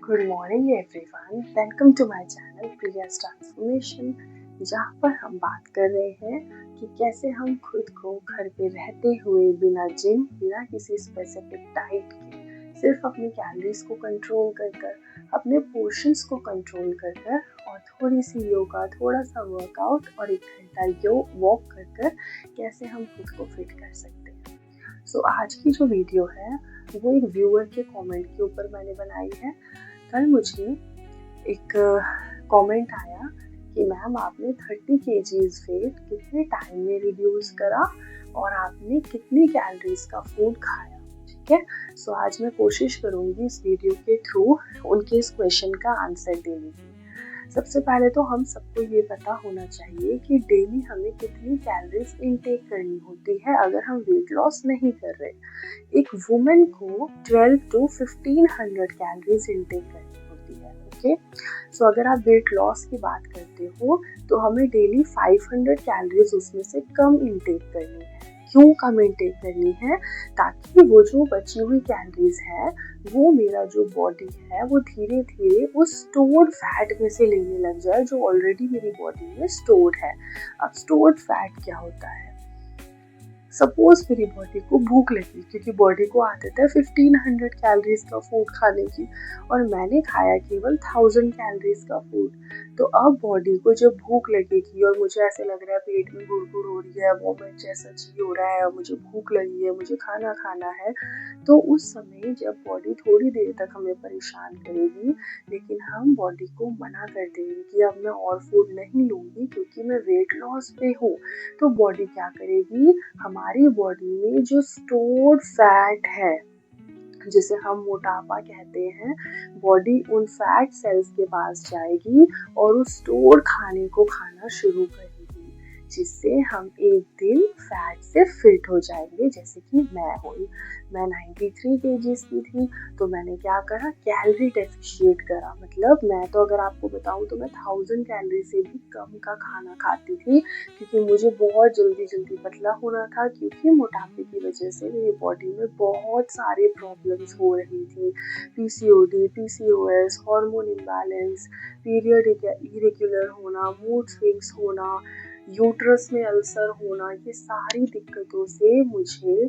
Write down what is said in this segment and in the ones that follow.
Good morning everyone, welcome to my channel Priya's transformation, जहाँ पर हम बात कर रहे हैं कि कैसे हम खुद को घर पे रहते हुए बिना जिम, बिना किसी स्पेसिफिक डाइट के सिर्फ अपनी कैलोरीज को कंट्रोल कर अपने पोर्शंस को कंट्रोल कर और थोड़ी सी योगा, थोड़ा सा वर्कआउट और 1 घंटा वॉक कर कैसे हम खुद को फिट कर सकते हैं। सो आज की जो वीडियो है वो एक व्यूअर के कमेंट के ऊपर मैंने बनाई है। कल मुझे एक कमेंट आया कि मैम आपने 30 kgs वेट कितने टाइम में रिड्यूस करा और आपने कितनी कैलोरीज का फूड खाया। ठीक है, सो आज मैं कोशिश करूँगी इस वीडियो के थ्रू उनके इस क्वेश्चन का आंसर देने की। सबसे पहले तो हम सबको ये पता होना चाहिए कि डेली हमें कितनी कैलोरीज इनटेक करनी होती है अगर हम वेट लॉस नहीं कर रहे। एक वुमेन को 12 to 1500 कैलोरीज इनटेक करनी होती है। ओके, सो अगर आप वेट लॉस की बात करते हो तो हमें डेली 500 कैलोरीज उसमें से कम इनटेक करनी है। क्यों कम इनटेक करनी है? ताकि वो जो बची हुई कैलोरीज है वो मेरा जो बॉडी है वो धीरे धीरे उस स्टोर्ड फैट में से लेने लग जाए जो ऑलरेडी मेरी बॉडी में स्टोर्ड है। अब स्टोर्ड फैट क्या होता है? सपोज मेरी बॉडी को भूख लगी, क्योंकि बॉडी को आदत है 1500 कैलोरीज का फूड खाने की और मैंने खाया केवल 1000 कैलोरीज का फूड। तो अब बॉडी को जब भूख लगेगी और मुझे ऐसे लग रहा है पेट में गुड़गुड़ हो रही है, वोमिट जैसा चीज हो रहा है, मुझे भूख लगी है, मुझे खाना खाना है, तो उस समय जब बॉडी थोड़ी देर तक हमें परेशान करेगी लेकिन हम बॉडी को मना कर देंगे कि अब मैं और फूड नहीं लूंगी क्योंकि मैं वेट लॉस पे हूँ, तो बॉडी क्या करेगी? हमारी बॉडी में जो स्टोर्ड फैट है जिसे हम मोटापा कहते हैं, बॉडी उन फैट सेल्स के पास जाएगी और उस स्टोर खाने को खाना शुरू करेगी, जिससे हम एक दिन फैट से फिट हो जाएंगे। जैसे कि मैं 93 kgs की थी, तो मैंने क्या करा? कैलोरी डेफिशिएट करा। मतलब मैं तो अगर आपको बताऊं तो मैं 1000 कैलोरी से भी कम का खाना खाती थी, क्योंकि मुझे बहुत जल्दी पतला होना था, क्योंकि मोटापे की वजह से मेरी बॉडी में बहुत सारे प्रॉब्लम्स हो रही थी। PCOD, PCOS, hormone imbalance, period irregular होना, मूड स्विंग्स होना, यूट्रस में अल्सर होना, ये सारी दिक्कतों से मुझे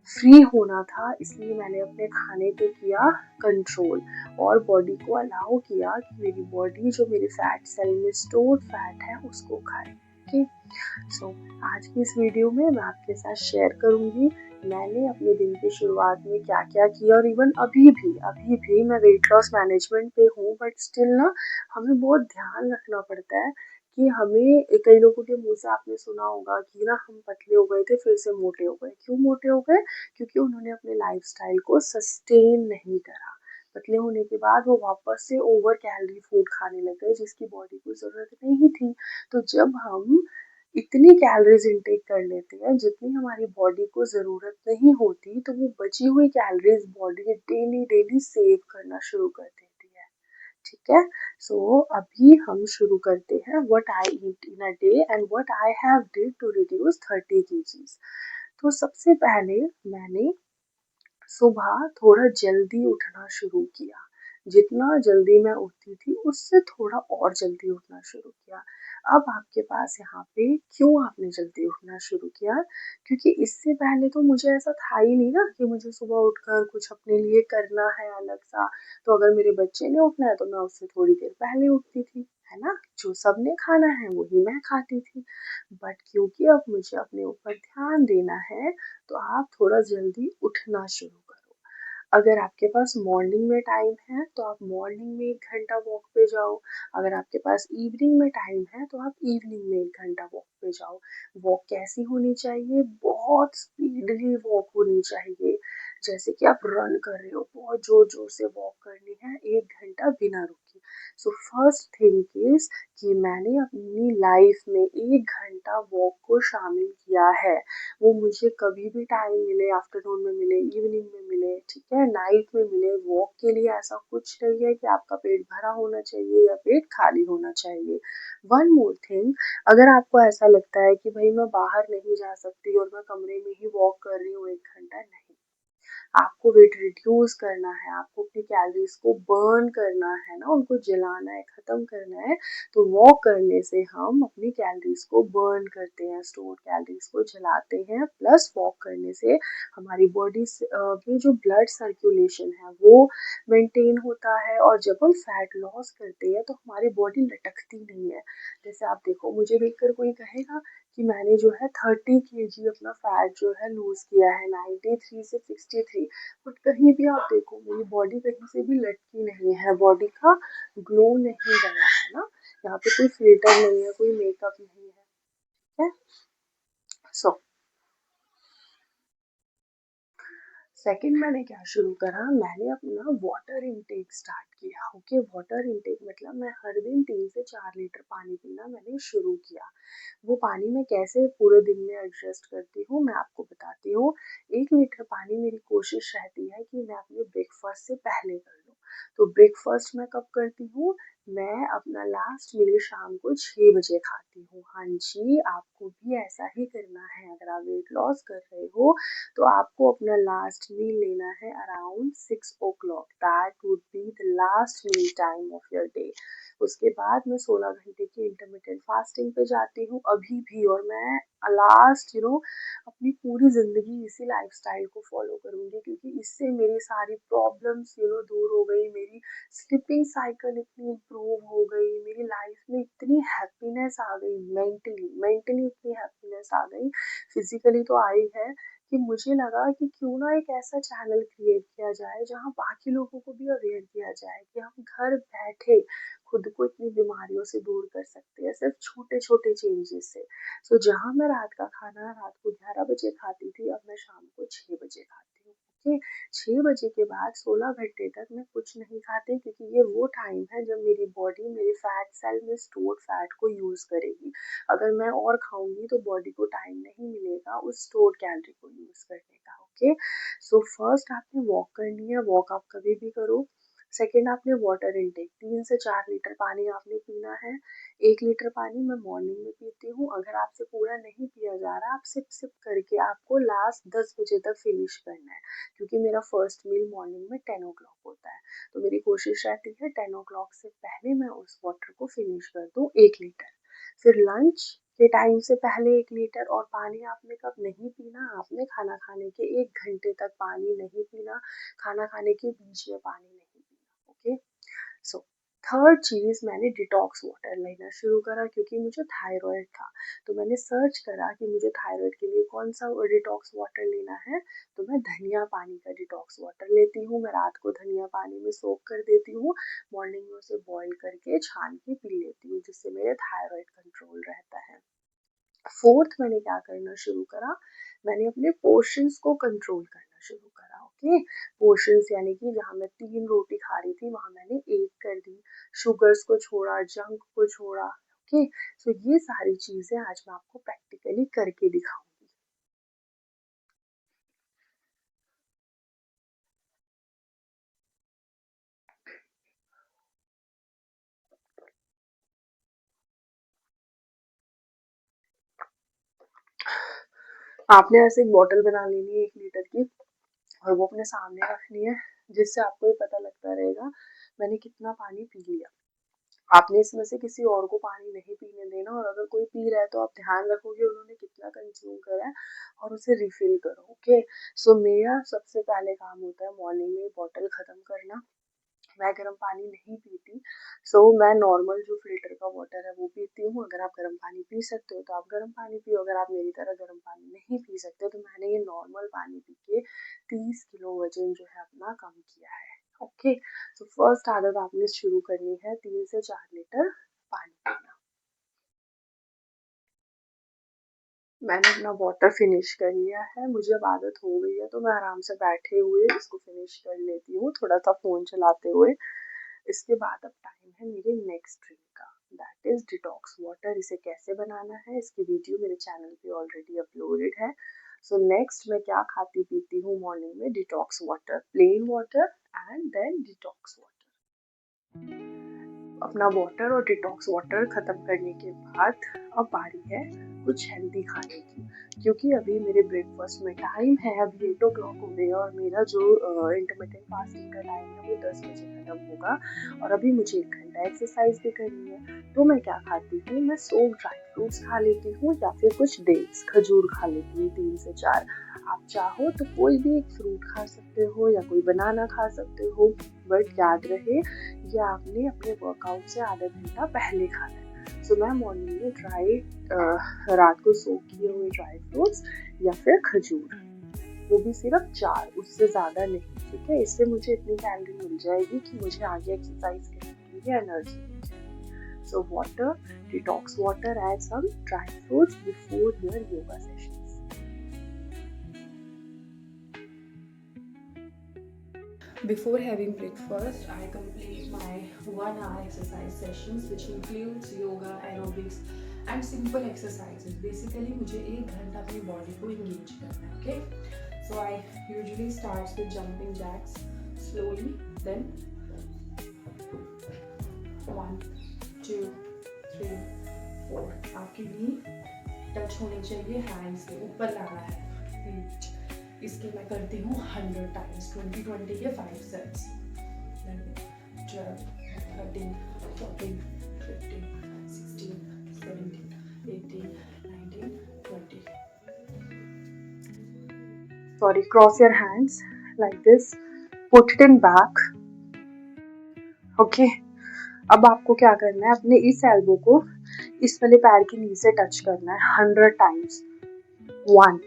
फ्री होना था। इसलिए मैंने अपने खाने पे किया कंट्रोल और बॉडी को अलाउ किया कि मेरी बॉडी जो मेरे फैट सेल में स्टोर्ड फैट है उसको खाए। ओके, सो आज की इस वीडियो में मैं आपके साथ शेयर करूंगी मैंने अपने दिन की शुरुआत में क्या क्या किया, और इवन अभी भी मैं वेट लॉस मैनेजमेंट पे हूँ, बट स्टिल ना हमें बहुत ध्यान रखना पड़ता है कि हमें, कई लोगों के मुंह से आपने सुना होगा कि ना हम पतले हो गए थे फिर से मोटे हो गए। क्यों मोटे हो गए? क्योंकि उन्होंने अपने लाइफस्टाइल को सस्टेन नहीं करा। पतले होने के बाद वो वापस से ओवर कैलोरी फूड खाने लग गए जिसकी बॉडी को जरूरत नहीं थी। तो जब हम इतनी कैलोरीज इनटेक कर लेते हैं जितनी हमारी बॉडी को ज़रूरत नहीं होती, तो वो बची हुई कैलोरीज बॉडी डेली सेव करना शुरू कर देती है। ठीक है, सो अभी हम शुरू करते हैं what I eat in a day and what I have did to reduce 30 kgs। तो सबसे पहले मैंने सुबह थोड़ा जल्दी उठना शुरू किया। जितना जल्दी मैं उठती थी उससे थोड़ा और जल्दी उठना शुरू किया। अब आपके पास यहाँ पे क्यों आपने जल्दी उठना शुरू किया? क्योंकि इससे पहले तो मुझे ऐसा था ही नहीं ना कि मुझे सुबह उठकर कुछ अपने लिए करना है अलग सा। तो अगर मेरे बच्चे ने उठना है तो मैं उससे थोड़ी देर पहले उठती थी, है ना? जो सबने खाना है वही मैं खाती थी। बट क्योंकि अब मुझे अपने ऊपर ध्यान देना है, तो आप थोड़ा जल्दी उठना शुरू करो। अगर आपके पास मॉर्निंग में टाइम है तो आप मॉर्निंग में 1 घंटा वॉक पे जाओ। अगर आपके पास इवनिंग में टाइम है तो आप इवनिंग में 1 घंटा वॉक पे जाओ। वॉक कैसी होनी चाहिए? बहुत स्पीडली वॉक होनी चाहिए। जैसे कि आप रन कर रहे हो, बहुत जोर जोर से वॉक करनी है 1 घंटा बिना रुके। सो फर्स्ट थिंग इज कि मैंने अपनी लाइफ में 1 घंटा वॉक को शामिल किया है। वो मुझे कभी भी टाइम मिले, आफ्टरनून में मिले, इवनिंग में मिले, ठीक है, नाइट में मिले, वॉक के लिए ऐसा कुछ नहीं है कि आपका पेट भरा होना चाहिए या पेट खाली होना चाहिए। वन मोर थिंग, अगर आपको ऐसा लगता है कि भाई मैं बाहर नहीं जा सकती और मैं कमरे में ही वॉक कर रही हूँ 1 घंटा, नहीं, आपको वेट रिड्यूस करना है, आपको अपनी कैलोरीज को बर्न करना है ना, उनको जलाना है, खत्म करना है, तो वॉक करने से हम अपनी कैलोरीज को बर्न करते हैं, स्टोर कैलोरीज को जलाते हैं। प्लस वॉक करने से हमारी बॉडी में जो ब्लड सर्कुलेशन है वो मेंटेन होता है, और जब हम फैट लॉस करते हैं तो हमारी बॉडी लटकती नहीं है। जैसे आप देखो, मुझे देखकर कोई कहेगा कि मैंने जो है 30 kg अपना फैट जो है लूज किया है, 93 से 63, बट कहीं भी आप देखो मेरी बॉडी कहीं से भी लटकी नहीं है, बॉडी का ग्लो नहीं गया है ना, यहाँ पे कोई फिल्टर नहीं है, कोई मेकअप नहीं है, ठीक है। सो सेकंड मैंने क्या शुरू करा, मैंने अपना वाटर इनटेक स्टार्ट किया। ओके, वाटर इनटेक मतलब मैं हर दिन 3 से 4 लीटर पानी पीना मैंने शुरू किया। वो पानी मैं कैसे पूरे दिन में एडजस्ट करती हूँ मैं आपको बताती हूँ। 1 लीटर पानी मेरी कोशिश रहती है कि मैं अपने ब्रेकफास्ट से पहले कर लूँ। तो ब्रेकफास्ट मैं कब करती हूँ, मैं अपना लास्ट मील शाम को 6 बजे खाती हूँ। हाँ जी, आपको भी ऐसा ही करना है। अगर आप वेट लॉस कर रहे हो तो आपको अपना लास्ट मील लेना है around 6 o'clock। That would be the last meal time of your day. उसके बाद मैं 16 घंटे की इंटरमिटेंट फास्टिंग पे जाती हूँ अभी भी, और मैं लास्ट अपनी पूरी ज़िंदगी इसी लाइफस्टाइल को फॉलो करूँगी, क्योंकि इससे मेरी सारी प्रॉब्लम्स दूर हो गई, मेरी स्लीपिंग साइकिल इतनी इम्प्रूव हो गई, मेरी लाइफ में इतनी हैप्पीनेस आ गई, मेंटली मेंटली इतनी हैप्पीनेस आ गई, फिजिकली तो आई है, कि मुझे लगा कि क्यों ना एक ऐसा चैनल क्रिएट किया जाए जहाँ बाकी लोगों को भी अवेयर किया जाए कि हम घर बैठे खुद को इतनी बीमारियों से दूर कर सकते हैं सिर्फ छोटे छोटे चेंजेस से। सो जहाँ मैं रात का खाना रात को 11 बजे खाती थी, अब मैं शाम को 6 बजे खाती हूँ। ओके, 6 बजे के बाद 16 घंटे तक मैं कुछ नहीं खाती, क्योंकि ये वो टाइम है जब मेरी बॉडी मेरे फैट सेल में स्टोर्ड फैट को यूज करेगी। अगर मैं और खाऊंगी तो बॉडी को टाइम नहीं मिलेगा उस स्टोर्ड कैलोरी को यूज करने का। ओके, सो फर्स्ट आपने वॉक करनी है, वॉक आप कभी भी करो। सेकेंड, आपने वाटर इनटेक 3 से 4 लीटर पानी आपने पीना है। 1 लीटर पानी मैं मॉर्निंग में पीती हूँ। अगर आपसे पूरा नहीं पिया जा रहा, आप सिप सिप करके आपको लास्ट 10 बजे तक फिनिश करना है, क्योंकि मेरा फर्स्ट मील मॉर्निंग में 10 o'clock होता है। तो मेरी कोशिश रहती है 10 o'clock से पहले मैं उस वाटर को फिनिश कर दूँ 1 लीटर। फिर लंच के टाइम से पहले 1 लीटर, और पानी आपने कब नहीं पीना, आपने खाना खाने के 1 घंटे तक पानी नहीं पीना, खाना खाने के बीच में पानी नहीं पीना। ओके, सो थर्ड चीज, मैंने डिटॉक्स वाटर लेना शुरू करा, क्योंकि मुझे थायराइड था। तो मैंने सर्च करा कि मुझे थायराइड के लिए कौन सा डिटॉक्स वाटर लेना है, तो मैं धनिया पानी का डिटॉक्स वाटर लेती हूँ। मैं रात को धनिया पानी में सोक कर देती हूँ, मॉर्निंग में उसे बॉईल करके छान के पी लेती हूँ, जिससे मेरे थायराइड कंट्रोल रहता है। फोर्थ, मैंने क्या करना शुरू करा, मैंने अपने पोर्शंस को कंट्रोल करना शुरू करा। ओके, पोर्शंस यानी कि जहाँ मैं 3 रोटी खा रही थी वहां मैंने एक कर दी, शुगर्स को छोड़ा, जंक को छोड़ा। ओके, सो ये सारी चीजें आज मैं आपको प्रैक्टिकली करके दिखाऊंगी। आपने ऐसे एक बॉटल बना लेनी है 1 लीटर की, और वो अपने सामने रखनी है, जिससे आपको ये पता लगता रहेगा मैंने कितना पानी पी लिया। आपने इसमें से किसी और को पानी नहीं पीने देना, और अगर कोई पी रहा है तो आप ध्यान रखोगे उन्होंने कितना कंज्यूम करा है, और उसे रिफिल करो। ओके, सो मेरा सबसे पहले काम होता है मॉर्निंग में बॉटल खत्म करना। मैं गर्म पानी नहीं पीती, सो मैं नॉर्मल जो फिल्टर का वाटर है वो पीती हूँ। अगर आप गर्म पानी पी सकते हो तो आप गर्म पानी पियो, अगर आप मेरी तरह गर्म पानी नहीं पी सकते तो मैंने ये नॉर्मल पानी पी के 30 किलो वजन जो है अपना कम किया है। ओके, तो फर्स्ट आदत आपने शुरू करनी है 3 से 4 लीटर पानी पीना। मैंने अपना वाटर फिनिश कर लिया है, मुझे अब आदत हो गई है तो मैं आराम से बैठे हुए इसको फिनिश कर लेती हूँ, थोड़ा सा फोन चलाते हुए। इसके बाद अब टाइम है मेरे नेक्स्ट ड्रिंक का, दैट इज डिटॉक्स वाटर। इसे कैसे बनाना है इसकी वीडियो मेरे चैनल पे ऑलरेडी अपलोडेड है। सो नेक्स्ट मैं क्या खाती पीती हूँ मॉर्निंग में, detox water, plain water and then detox water. अपना वाटर और डिटॉक्स वाटर खत्म करने के बाद अब बारी है कुछ हेल्दी खाने की, क्योंकि अभी मेरे ब्रेकफास्ट में टाइम है, अभी 8 o'clock हो गए और मेरा जो इंटरमिटेंट फास्टिंग का टाइम है वो 10 बजे खत्म होगा और अभी मुझे 1 घंटा एक्सरसाइज भी करनी है। तो मैं क्या खाती हूँ, मैं सोक ड्राई फ्रूट्स खा लेती हूँ या फिर कुछ डेट्स, खजूर खा लेती हूँ 3 से 4। आप चाहो तो कोई भी एक फ्रूट खा सकते हो या कोई बनाना खा सकते हो, बट याद रहे ये आपने अपने वर्कआउट से आधा घंटा पहले खाना है। सो मैं मॉर्निंग में रात को सोक किए हुए ड्राई फ्रूट्स या फिर खजूर, वो भी सिर्फ 4, उससे ज़्यादा नहीं, ठीक है। इससे मुझे इतनी कैलोरी मिल जाएगी कि मुझे आगे एक्सरसाइज करने के लिए एनर्जी मिल जाएगी। So water, detox water and some dry fruits before your yoga sessions. Before having breakfast, I complete my 1 hour exercise sessions, which includes yoga, aerobics and simple exercises. Basically, मुझे 1 घंटा अपनी बॉडी को engage करना है, okay? So I usually start with jumping jacks slowly, then 1, 2, 3, 4. आपकी नी touch होनी चाहिए hands के ऊपर, लाना है रीच। इसके मैं करती हूँ 100 टाइम्स, 20-20 के 5 sets. 12, 13, 14, 15, 16, 17, 18, 19, 20. Sorry, cross your hands like this, put it in back. Okay, अब आपको क्या करना है, अपने इस एल्बो को इस वाले पैर की नी से टच करना है 100 times. 1,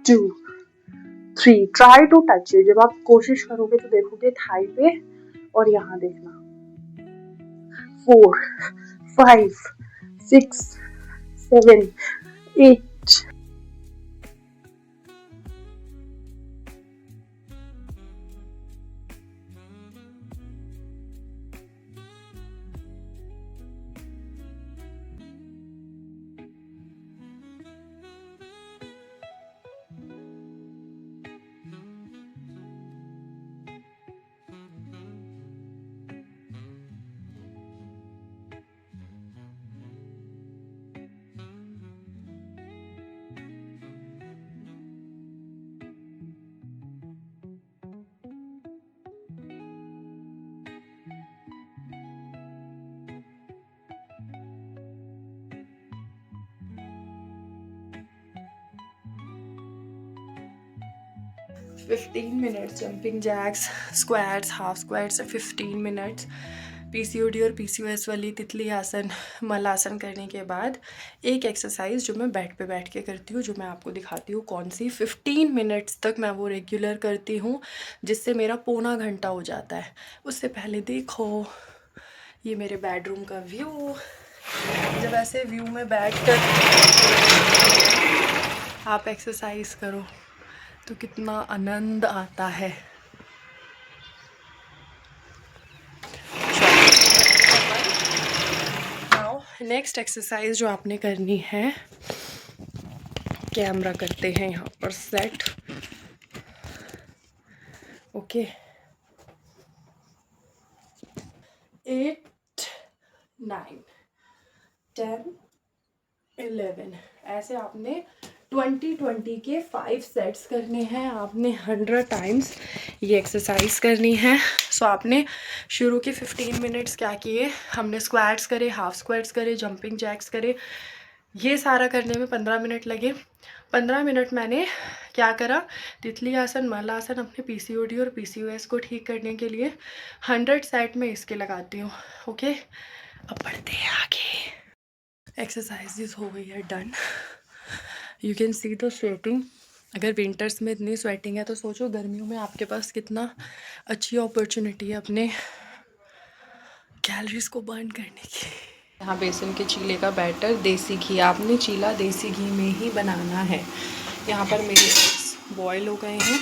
2, 3, try to touch it. जब आप कोशिश करोगे तो देखोगे थाई पे और यहाँ देखना। 4, 5, 6, 7, 8। $15 minutes jumping jacks, squats, half squats 15 minutes। PCOD और पीसीओएस वाली तितली आसन, मल आसन करने के बाद एक एक्सरसाइज जो मैं बेड पे बैठ के करती हूँ, जो मैं आपको दिखाती हूँ कौन सी। 15 मिनट्स तक मैं वो रेगुलर करती हूँ, जिससे मेरा पौना घंटा हो जाता है। उससे पहले देखो ये मेरे बेडरूम का व्यू। जब ऐसे व्यू में बैठ कर आप एक्सरसाइज करो तो कितना आनंद आता है। नाउ नेक्स्ट एक्सरसाइज जो आपने करनी है, कैमरा करते हैं यहाँ पर सेट, ओके। 8, 9, 10, 11 ऐसे आपने 20-20 के 5 सेट्स करने हैं। आपने 100 टाइम्स ये एक्सरसाइज करनी है। सो आपने शुरू के 15 मिनट्स क्या किए, हमने स्क्वाट्स करे, हाफ स्क्वाट्स करे, जंपिंग जैक्स करे, ये सारा करने में 15 मिनट लगे। 15 मिनट मैंने क्या करा, तितली आसन, मल आसन, अपने पीसीओडी और पीसीओएस को ठीक करने के लिए 100 सेट में इसके लगाती हूँ, ओके। अब बढ़ते हैं आगे। एक्सरसाइजेस हो गई है done. You can see the sweating. अगर विंटर्स में इतनी स्वेटिंग है तो सोचो गर्मियों में आपके पास कितना अच्छी अपॉर्चुनिटी है अपने कैलोरीज को बर्न करने की। यहाँ बेसन के चीले का बैटर, देसी घी, आपने चीला देसी घी में ही बनाना है। यहाँ पर मेरे बॉयल हो गए हैं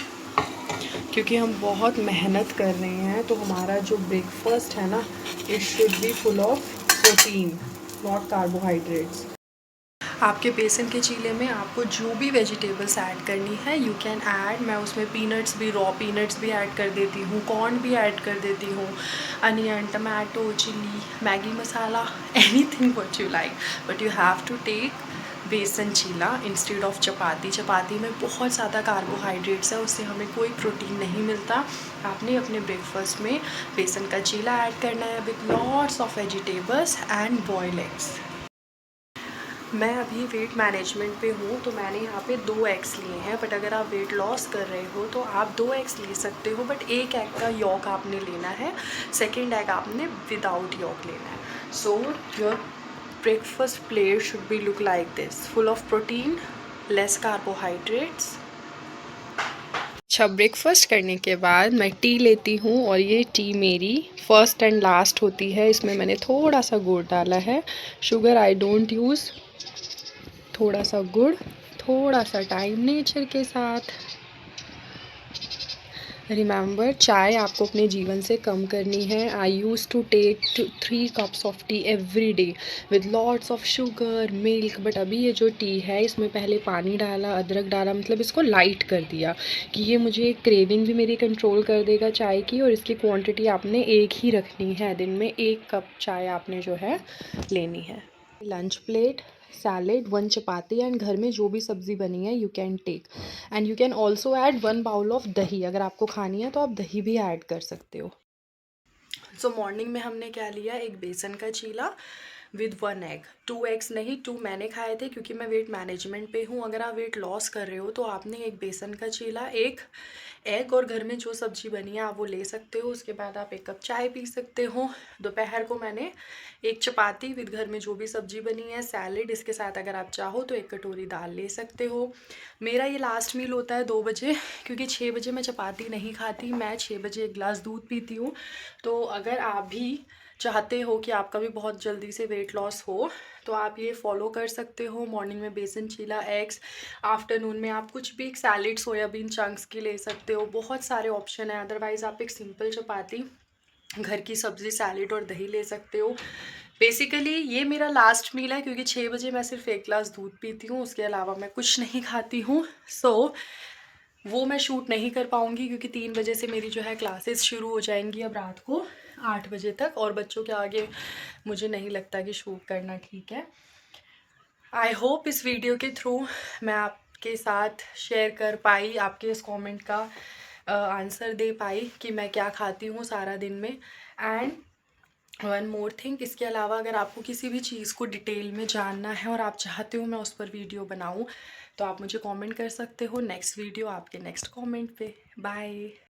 क्योंकि हम बहुत मेहनत कर रहे हैं, तो हमारा जो ब्रेकफास्ट है ना, it should be full of protein, not carbohydrates. आपके बेसन के चीले में आपको जो भी वेजिटेबल्स ऐड करनी है यू कैन ऐड। मैं उसमें पीनट्स भी, रॉ पीनट्स भी ऐड कर देती हूँ, कॉर्न भी ऐड कर देती हूँ, onion, tomato, chilli, Maggi masala, anything what you like, but you have to take besan cheela instead of चपाती। चपाती में बहुत ज़्यादा कार्बोहाइड्रेट्स है, उससे हमें कोई प्रोटीन नहीं मिलता। आपने अपने ब्रेकफास्ट में बेसन का चीला ऐड करना है with lots of vegetables and boiled eggs. मैं अभी वेट मैनेजमेंट पे हूँ, तो मैंने यहाँ पे 2 एग्स लिए हैं, बट अगर आप वेट लॉस कर रहे हो तो आप 2 एग्स ले सकते हो, बट एक एग का यॉक आपने लेना है, सेकेंड एग आपने विदाउट यॉक लेना है। So your breakfast plate should be look like this, full of protein, less carbohydrates. अच्छा, ब्रेकफास्ट करने के बाद मैं टी लेती हूँ, और ये टी मेरी फर्स्ट एंड लास्ट होती है। इसमें मैंने थोड़ा सा गुड़ डाला है, शुगर आई डोंट यूज़। थोड़ा सा गुड़, थोड़ा सा टाइम नेचर के साथ। रिमेंबर, चाय आपको अपने जीवन से कम करनी है। I use to take 3 cups of tea every day with lots of sugar, milk, but अभी ये जो टी है इसमें पहले पानी डाला, अदरक डाला, मतलब इसको लाइट कर दिया कि ये मुझे क्रेविंग भी मेरी कंट्रोल कर देगा चाय की। और इसकी क्वांटिटी आपने एक ही रखनी है, दिन में 1 कप चाय आपने जो है लेनी है। Lunch plate, salad, 1 chapati, and घर में जो भी सब्ज़ी बनी है you can take, and you can also add 1 bowl of dahi. अगर आपको खानी है तो आप दही भी ऐड कर सकते हो। सो मॉर्निंग में हमने क्या लिया, एक बेसन का चीला विद 1 एग। 2 एग्स नहीं, 2 मैंने खाए थे क्योंकि मैं वेट मैनेजमेंट पे हूँ। अगर आप वेट लॉस कर रहे हो तो आपने एक बेसन का चीला, एक एग, और घर में जो सब्ज़ी बनी है आप वो ले सकते हो। उसके बाद आप 1 कप चाय पी सकते हो। दोपहर को मैंने एक चपाती विद घर में जो भी सब्ज़ी बनी है, सैलेड, इसके साथ अगर आप चाहो तो 1 कटोरी दाल ले सकते हो। मेरा ये लास्ट मील होता है 2 बजे, क्योंकि 6 बजे मैं चपाती नहीं खाती। मैं 6 बजे 1 गिलास दूध पीती हूँ। तो अगर आप भी चाहते हो कि आपका भी बहुत जल्दी से वेट लॉस हो तो आप ये फॉलो कर सकते हो। मॉर्निंग में बेसन चीला, एग्स, आफ्टरनून में आप कुछ भी एक सैलेड सोयाबीन चंक्स की ले सकते हो। बहुत सारे ऑप्शन हैं। अदरवाइज़ आप एक सिंपल चपाती, घर की सब्ज़ी, सैलेड और दही ले सकते हो। बेसिकली ये मेरा लास्ट मील है, क्योंकि 6 बजे मैं सिर्फ 1 गिलास दूध पीती हूँ, उसके अलावा मैं कुछ नहीं खाती हूँ। सो वो मैं शूट नहीं कर पाऊँगी, क्योंकि 3 बजे से मेरी जो है क्लासेस शुरू हो जाएंगी अब रात को 8 बजे तक, और बच्चों के आगे मुझे नहीं लगता कि शूट करना ठीक है। आई होप इस वीडियो के थ्रू मैं आपके साथ शेयर कर पाई, आपके इस कमेंट का आंसर दे पाई कि मैं क्या खाती हूँ सारा दिन में। एंड वन मोर थिंग, इसके अलावा अगर आपको किसी भी चीज़ को डिटेल में जानना है और आप चाहते हो मैं उस पर वीडियो बनाऊँ तो आप मुझे कमेंट कर सकते हो। नेक्स्ट वीडियो आपके नेक्स्ट कमेंट पे। बाय।